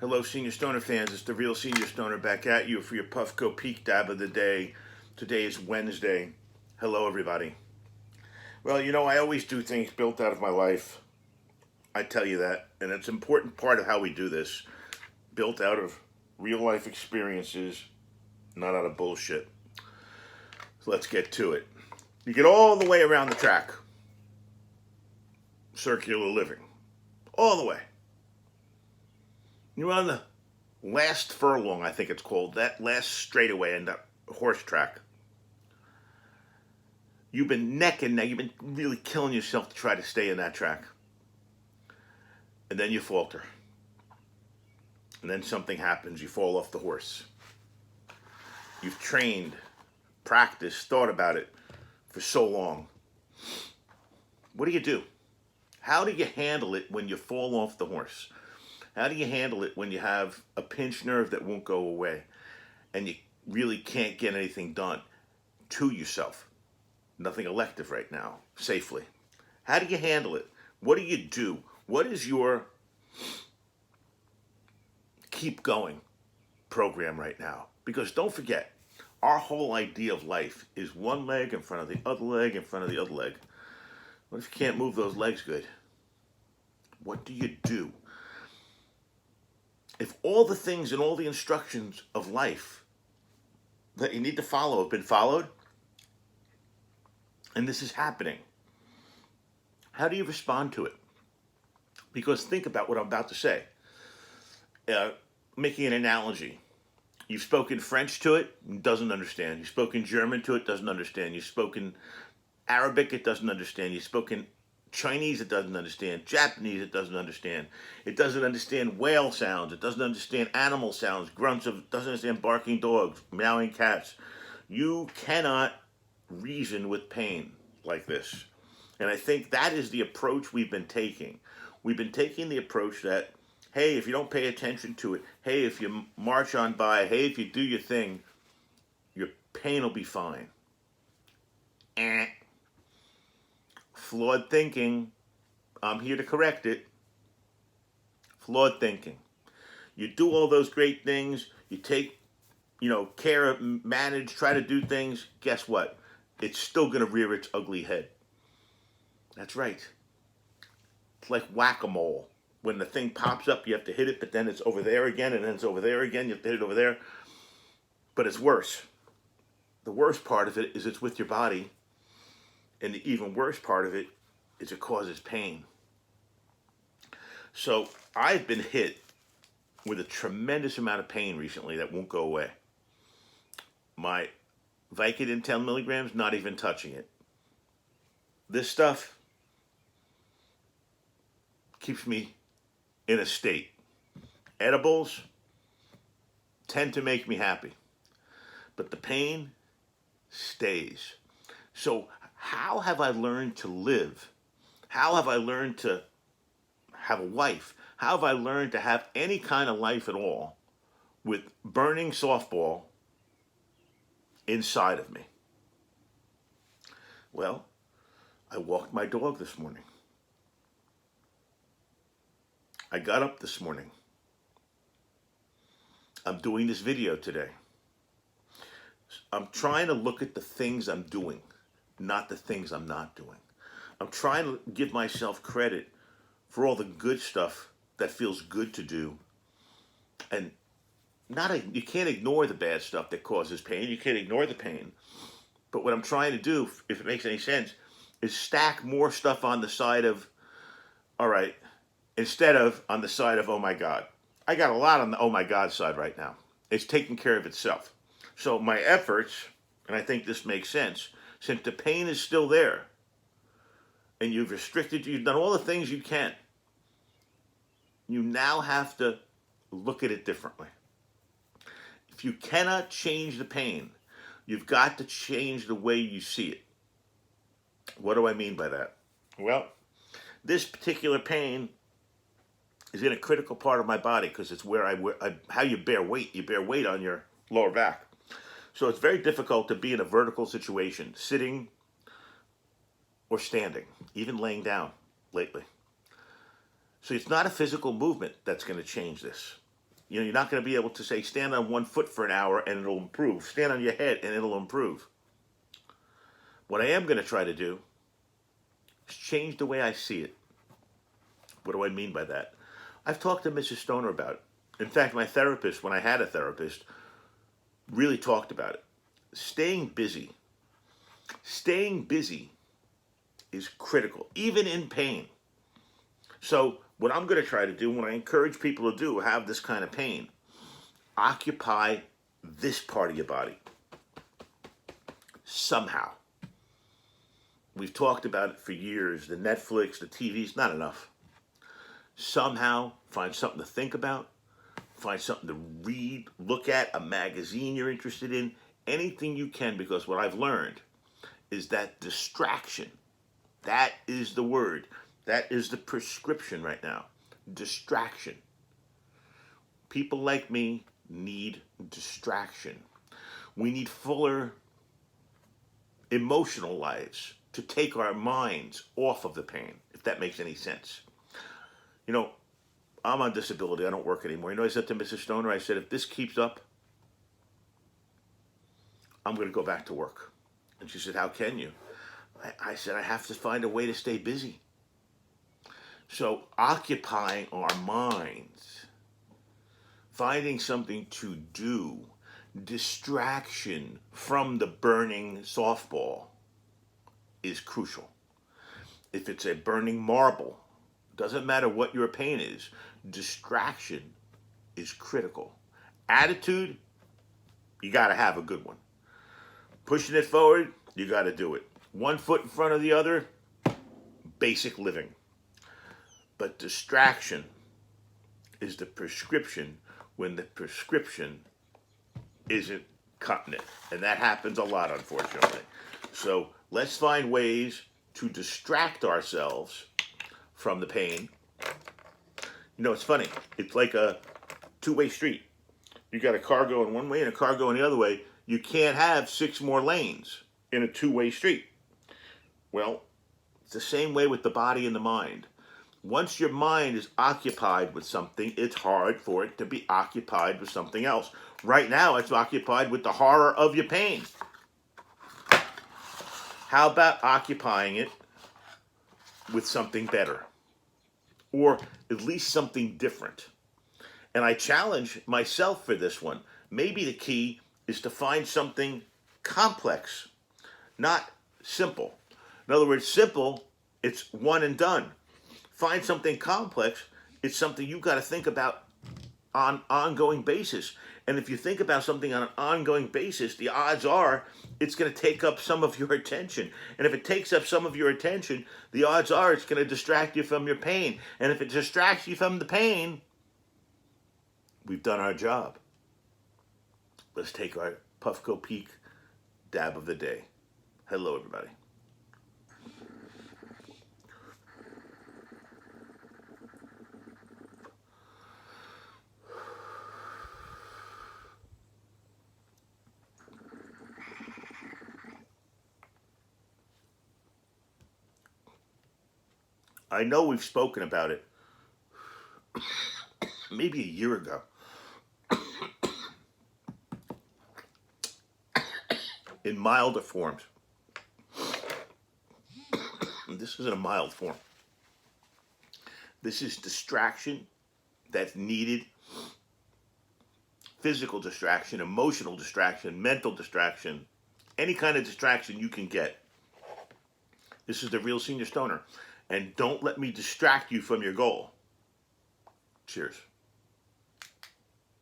Hello, Senior Stoner fans. It's the real Senior Stoner back at you for your Puffco Peak Dab of the day. Today is Wednesday. Hello, everybody. Well, I always do things built out of my life. I tell you that. And it's an important part of how we do this. Built out of real life experiences, not out of bullshit. So let's get to it. You get all the way around the track. Circular living. All the way. You're on the last furlong, I think it's called, that last straightaway in that horse track. You've been necking now, you've been really killing yourself to try to stay in that track. And then you falter. And then something happens, you fall off the horse. You've trained, practiced, thought about it for so long. What do you do? How do you handle it when you fall off the horse? How do you handle it when you have a pinched nerve that won't go away and you really can't get anything done to yourself? Nothing elective right now, safely. How do you handle it? What do you do? What is your keep going program right now? Because don't forget, our whole idea of life is one leg in front of the other leg in front of the other leg. What if you can't move those legs good? What do you do? If all the things and all the instructions of life that you need to follow have been followed, and this is happening, how do you respond to it? Because think about what I'm about to say. Making an analogy. You've spoken French to it doesn't understand. You've spoken German to it, doesn't understand. You've spoken Arabic, it doesn't understand. You've spoken Chinese, it doesn't understand. Japanese, it doesn't understand. It doesn't understand whale sounds. It doesn't understand animal sounds, grunts of, doesn't understand barking dogs, meowing cats. You cannot reason with pain like this. And I think that is the approach we've been taking. We've been taking the approach that, hey, if you don't pay attention to it, hey, if you march on by, hey, if you do your thing, your pain will be fine. Flawed thinking. I'm here to correct it. Flawed thinking. You do all those great things. You take, care of, manage, try to do things. Guess what? It's still going to rear its ugly head. That's right. It's like whack-a-mole. When the thing pops up, you have to hit it, but then it's over there again, and then it's over there again. You have to hit it over there. But it's worse. The worst part of it is it's with your body. And the even worse part of it is it causes pain. So I've been hit with a tremendous amount of pain recently that won't go away. My Vicodin 10 milligrams, not even touching it. This stuff keeps me in a state. Edibles tend to make me happy. But the pain stays. So how have I learned to live? How have I learned to have a life? How have I learned to have any kind of life at all with burning softball inside of me? Well, I walked my dog this morning. I got up this morning. I'm doing this video today. I'm trying to look at the things I'm doing, not the things I'm not doing. I'm trying to give myself credit for all the good stuff that feels good to do. And you can't ignore the bad stuff that causes pain. You can't ignore the pain. But what I'm trying to do, if it makes any sense, is stack more stuff on the side of, all right, instead of on the side of, oh my God. I got a lot on the oh my God side right now. It's taking care of itself. So my efforts, and I think this makes sense, since the pain is still there, and you've done all the things you can, you now have to look at it differently. If you cannot change the pain, you've got to change the way you see it. What do I mean by that? Well, this particular pain is in a critical part of my body because it's where how you bear weight. You bear weight on your lower back. So it's very difficult to be in a vertical situation, sitting or standing, even laying down lately. So it's not a physical movement that's going to change this. You know, you're not going to be able to say stand on one foot for an hour and it'll improve. Stand on your head and it'll improve. What I am going to try to do is change the way I see it. What do I mean by that? I've talked to Mrs. Stoner about it. In fact, my therapist, when I had a therapist, really talked about it. Staying busy is critical, even in pain. So what I'm going to try to do, when I encourage people to do, have this kind of pain, occupy this part of your body. Somehow. We've talked about it for years. The Netflix, the TV's not enough. Somehow find something to think about, find something to read, look at, a magazine you're interested in, anything you can, because what I've learned is that distraction, that is the word, that is the prescription right now. Distraction. People like me need distraction. We need fuller emotional lives to take our minds off of the pain, if that makes any sense. You know, I'm on disability. I don't work anymore. You know, I said to Mrs. Stoner, I said, if this keeps up, I'm going to go back to work. And she said, how can you? I said, I have to find a way to stay busy. So occupying our minds, finding something to do, distraction from the burning softball is crucial. If it's a burning marble, doesn't matter what your pain is, distraction is critical. Attitude, you got to have a good one. Pushing it forward, you got to do it. One foot in front of the other, basic living. But distraction is the prescription when the prescription isn't cutting it. And that happens a lot, unfortunately. So let's find ways to distract ourselves from the pain. You know, it's funny. It's like a two-way street. You got a car going one way and a car going the other way. You can't have 6 more lanes in a two-way street. Well, it's the same way with the body and the mind. Once your mind is occupied with something, it's hard for it to be occupied with something else. Right now, it's occupied with the horror of your pain. How about occupying it with something better? Or at least something different? And I challenge myself for this one. Maybe the key is to find something complex, not simple. In other words, simple, it's one and done. Find something complex, it's something you got to think about on an ongoing basis. And if you think about something on an ongoing basis, the odds are it's going to take up some of your attention. And if it takes up some of your attention, the odds are it's going to distract you from your pain. And if it distracts you from the pain, we've done our job. Let's take our Puffco Peak dab of the day. Hello, everybody. I know we've spoken about it maybe a year ago. In milder forms. This isn't a mild form. This is distraction that's needed. Physical distraction, emotional distraction, mental distraction, any kind of distraction you can get. This is the Real Senior Stoner. And don't let me distract you from your goal. Cheers.